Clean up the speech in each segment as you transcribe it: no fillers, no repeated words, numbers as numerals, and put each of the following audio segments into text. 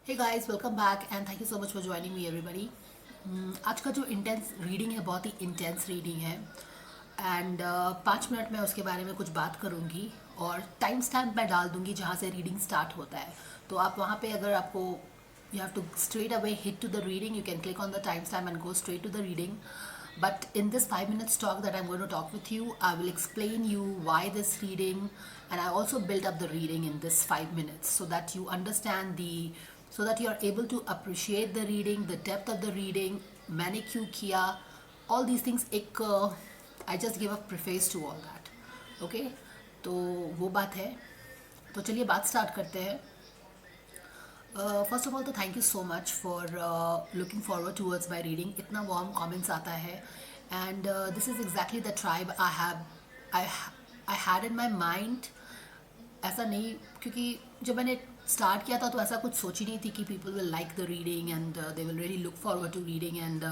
Hey guys, welcome back and thank you so much for joining me everybody. आज का जो intense reading है बहुत ही इंटेंस रीडिंग है एंड 5 मिनट में उसके बारे में कुछ बात करूँगी और टाइम स्टैम्प मैं डाल दूँगी जहाँ से रीडिंग स्टार्ट होता है। तो आप वहाँ पे अगर आपको you have to straight away hit to the reading, you can click on the timestamp and go straight to the reading. But in this 5 minutes talk that I'm going to talk with you, I will explain you why this reading, and I also built up the reading in this 5 minutes so that you understand so that you are able to appreciate the reading, the depth of the reading, मैंने क्यों किया, all these things एक I just give a preface to all that. Okay, तो वो बात है। तो चलिए बात स्टार्ट करते हैं। फर्स्ट ऑफ ऑल तो thank you so much for looking forward towards my reading. इतना वार्म कमेंट्स आता है and this is exactly the tribe I had in my mind. ऐसा नहीं, क्योंकि जब मैंने स्टार्ट किया था तो ऐसा कुछ सोची नहीं थी कि people will like the reading and they will really look forward to reading and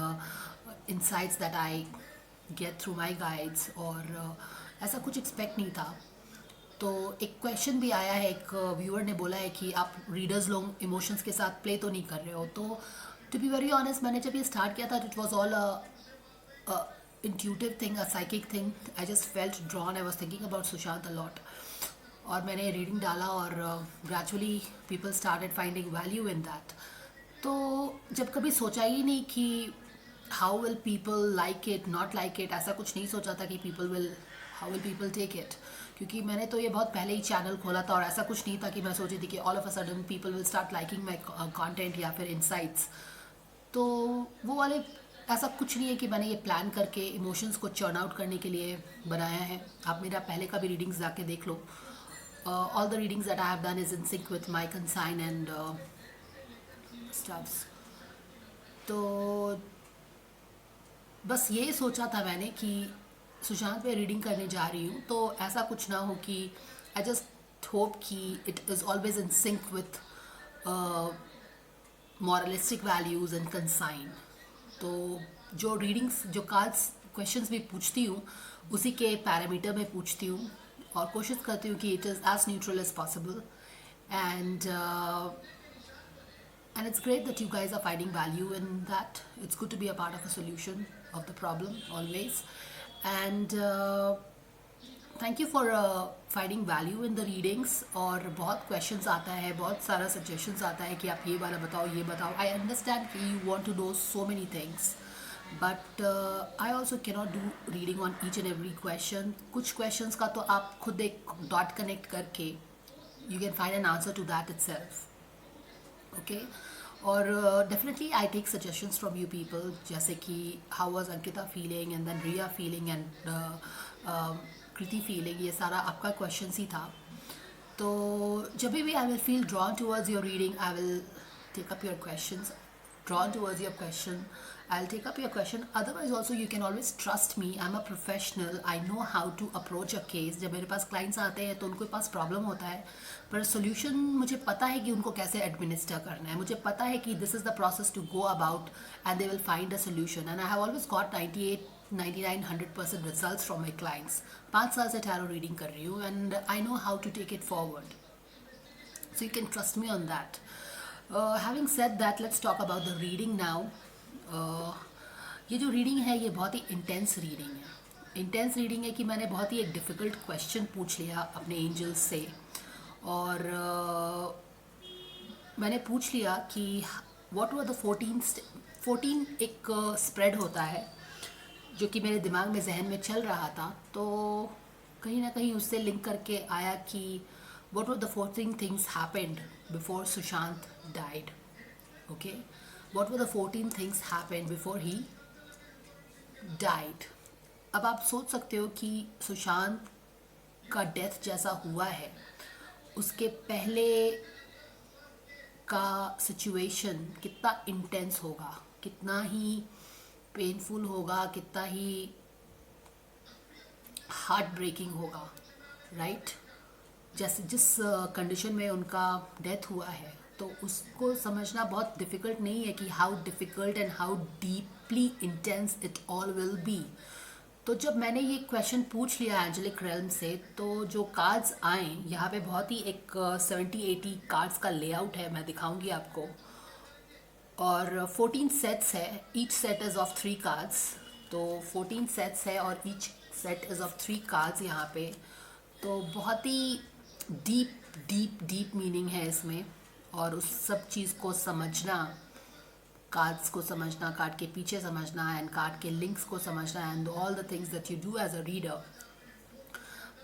insights that I get through my guides, और ऐसा कुछ एक्सपेक्ट नहीं था। तो एक क्वेश्चन भी आया है, एक व्यूअर ने बोला है कि आप रीडर्स लोग इमोशंस के साथ प्ले तो नहीं कर रहे हो। तो टू बी वेरी ऑनेस्ट, मैंने जब ये स्टार्ट किया था it was all intuitive thing, a psychic thing. I just felt drawn, I was thinking about Sushant a lot, और मैंने रीडिंग डाला और gradually people started finding value in that. तो जब कभी सोचा ही नहीं कि how will people like it, not like it, ऐसा कुछ नहीं सोचा था कि how will people take it. क्योंकि मैंने तो ये बहुत पहले ही चैनल खोला था और ऐसा कुछ नहीं था कि मैं सोची थी कि all of a sudden people will start liking my content या फिर इनसाइट्स। तो वो वाले ऐसा कुछ नहीं है कि मैंने ये प्लान करके इमोशंस को चर्न आउट करने के लिए बनाया है। आप मेरा पहले का भी रीडिंग्स जाके देख लो। All the readings that I have done is in sync with my consign and stuffs. तो बस ये सोचा था मैंने कि सुशांत पे रीडिंग करने जा रही हूँ तो ऐसा कुछ ना हो कि आई जस्ट होप कि it is always in sync with moralistic values and consign. तो जो रीडिंग्स, जो कार्ड्स, क्वेश्चंस भी पूछती हूँ उसी के पैरामीटर में पूछती हूँ और कोशिश करती हूँ कि it is as neutral as possible. And and it's great that you guys are finding value in that. It's good to be a part of a solution of the problem always. And thank you for finding value in the readings. और बहुत questions आता है, बहुत सारा suggestions आता है कि आप ये वाला बताओ, ये बताओ। I understand कि you want to know so many things, but I also cannot do reading on each and every question. कुछ questions का तो आप खुद एक dot connect करके you can find an answer to that itself. Okay, और definitely I take suggestions from you people, जैसे कि how was Ankita feeling and then Riya feeling and Kriti feeling, ये सारा आपका क्वेश्चन ही था। तो जब भी I will feel drawn towards your reading, I will take up your questions, drawn towards your question, I'll take up your question. Otherwise also you can always trust me, I'm a professional, I know how to approach a case. जब मेरे पास clients आते हैं तो उनके पास problem होता है, पर solution मुझे पता है कि उनको कैसे एडमिनिस्टर करना है, मुझे पता है कि this is the process to go about and they will find a solution. And I have always got 98, 99, 100% results from my clients. 5 साल से टैरो रीडिंग कर रही हूँ and I know how to take it forward, so you can trust me on that. Having said that, let's talk about the reading now. ये जो reading है ये बहुत ही इंटेंस रीडिंग है। इंटेंस रीडिंग है कि मैंने बहुत ही एक डिफ़िकल्ट क्वेश्चन पूछ लिया अपने एंजल्स से, और मैंने पूछ लिया कि व्हाट वर द 14 एक स्प्रेड होता है जो कि मेरे दिमाग में, जहन में चल रहा था। तो कहीं ना कहीं उससे लिंक करके आया कि what were the 14 things happened before Sushant died? Okay, what were the 14 things happened before he died? अब आप सोच सकते हो कि सुशांत का डेथ जैसा हुआ है उसके पहले का सिचुएशन कितना इंटेंस होगा, कितना ही पेनफुल होगा, कितना ही हार्ट ब्रेकिंग होगा, राइट? जैसे जिस कंडीशन में उनका डेथ हुआ है तो उसको समझना बहुत डिफ़िकल्ट नहीं है कि how difficult and how deeply intense it all will be. तो जब मैंने ये क्वेश्चन पूछ लिया एंजेलिक रेल्म से, तो जो कार्ड्स आए यहाँ पे बहुत ही एक 70-80 कार्ड्स का लेआउट है, मैं दिखाऊंगी आपको। और 14 सेट्स है, each set is of 3 cards. तो 14 सेट्स है और each set is of 3 cards यहाँ पे। तो बहुत ही डीप डीप डीप मीनिंग है इसमें, और उस सब चीज़ को समझना, कार्ड्स को समझना, कार्ड के पीछे समझना, एंड कार्ड के लिंक्स को समझना, and all the things that you do as a reader.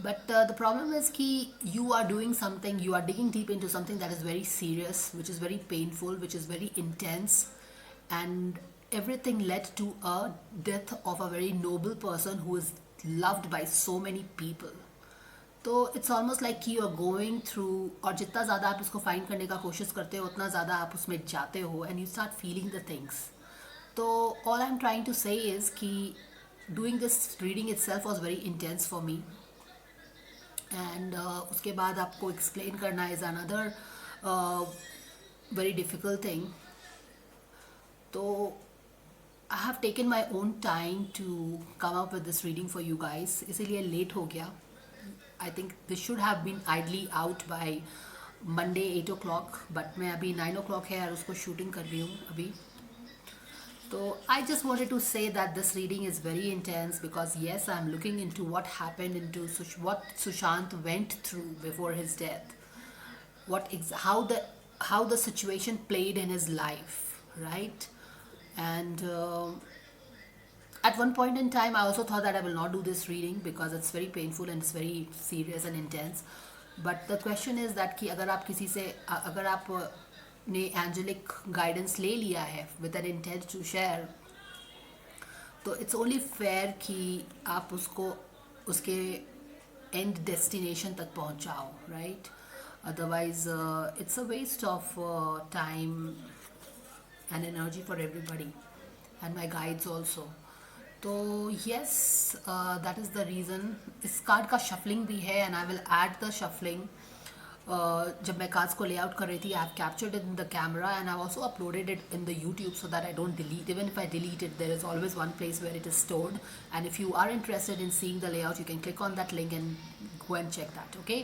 But the problem is कि you are doing something, you are digging deep into something that is very serious, which is very painful, which is very intense, and everything led to a death of a very noble person who is loved by so many people. तो it's almost like कि you are going through, और जितना ज़्यादा आप इसको find करने का कोशिश करते हो उतना ज़्यादा आप उसमें जाते हो, and you start feeling the things. तो all I am trying to say is कि doing this reading itself was very intense for me, and उसके बाद आपको एक्सप्लेन करना is another very difficult thing. तो I have taken my own time to come up with this reading for you guys, इसीलिए late हो गया. I think this should have been idly out by Monday 8 o'clock, but मैं अभी 9 o'clock है और उसको shooting कर रही हूँ अभी. तो I just wanted to say that this reading is very intense because yes, I'm looking into what happened, into what Sushant went through before his death, how the situation played in his life, right? And at one point in time, I also thought that I will not do this reading because it's very painful and it's very serious and intense. But the question is that कि अगर आप किसी से, अगर आप ने angelic guidance ले लिया है with an intent to share, तो it's only fair कि आप उसको उसके end destination तक पहुंचाओ, right? Otherwise, it's a waste of time and energy for everybody and my guides also. तो yes, that is the reason. इस कार्ड का shuffling भी है, and I will add the shuffling. जब मैं कार्ड्स को layout कर रही थी, I have captured it in the camera and I have also uploaded it in the YouTube so that I don't delete. Even if I delete it, there is always one place where it is stored. And if you are interested in seeing the layout, you can click on that link and go and check that. Okay.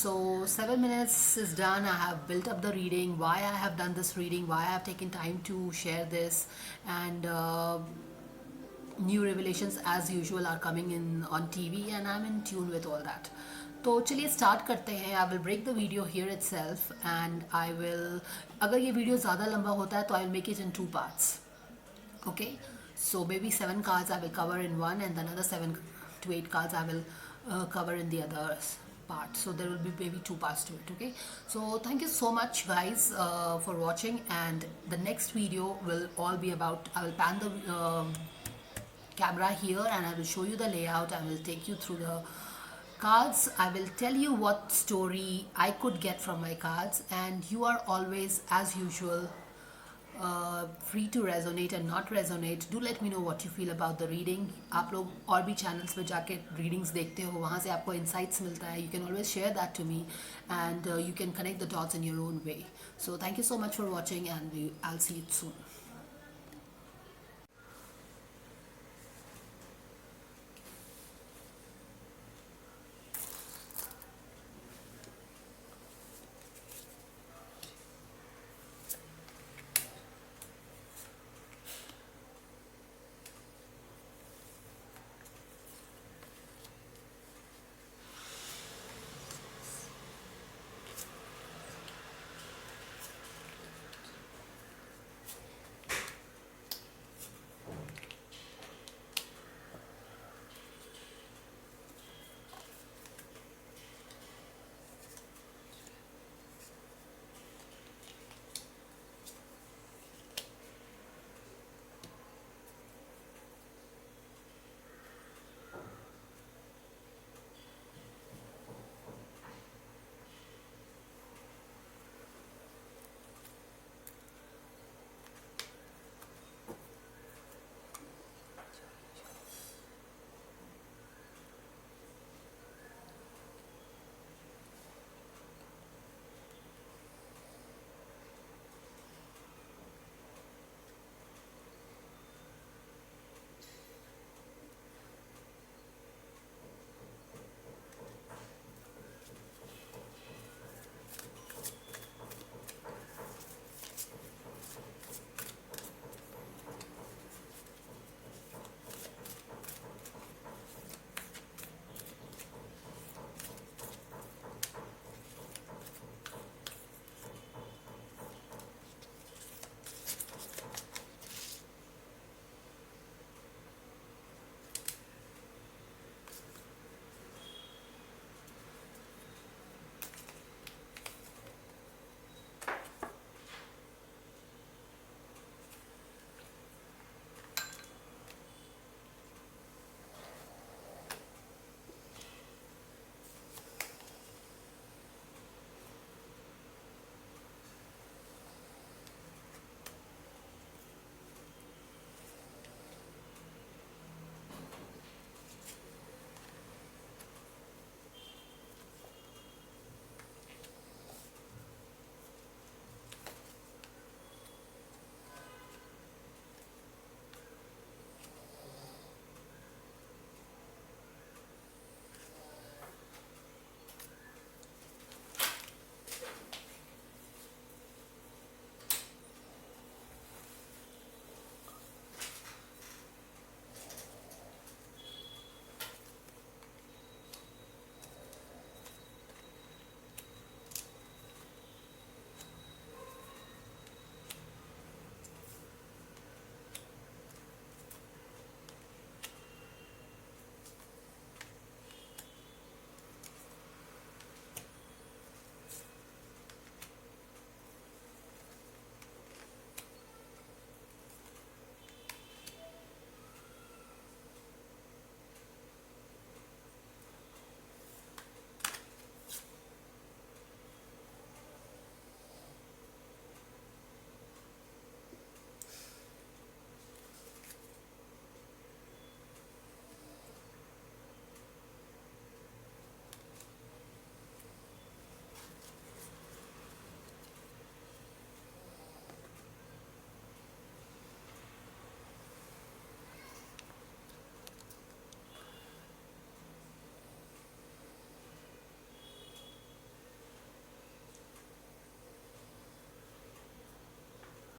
So 7 minutes is done. I have built up the reading. Why I have done this reading? Why I have taken time to share this? And new revelations as usual are coming in on TV, and I'm in tune with all that. तो चलिए start करते हैं. I will break the video here itself, and I will, अगर ये video ज़्यादा लंबा होता है तो I will make it in 2 parts. Okay, so maybe 7 cards I will cover in one, and another 7 to 8 cards I will cover in the other part. So there will be maybe 2 parts to it. Okay, so thank you so much guys for watching, and the next video will all be about, I will pan the camera here and I will show you the layout. I will take you through the cards. I will tell you what story I could get from my cards, and you are always, as usual, free to resonate and not resonate. Do let me know what you feel about the reading. आप लोग और भी channels पे जाके readings देखते हो, वहाँ से आपको insights मिलता है. You can always share that to me, and you can connect the dots in your own way. So thank you so much for watching, and I'll see you soon.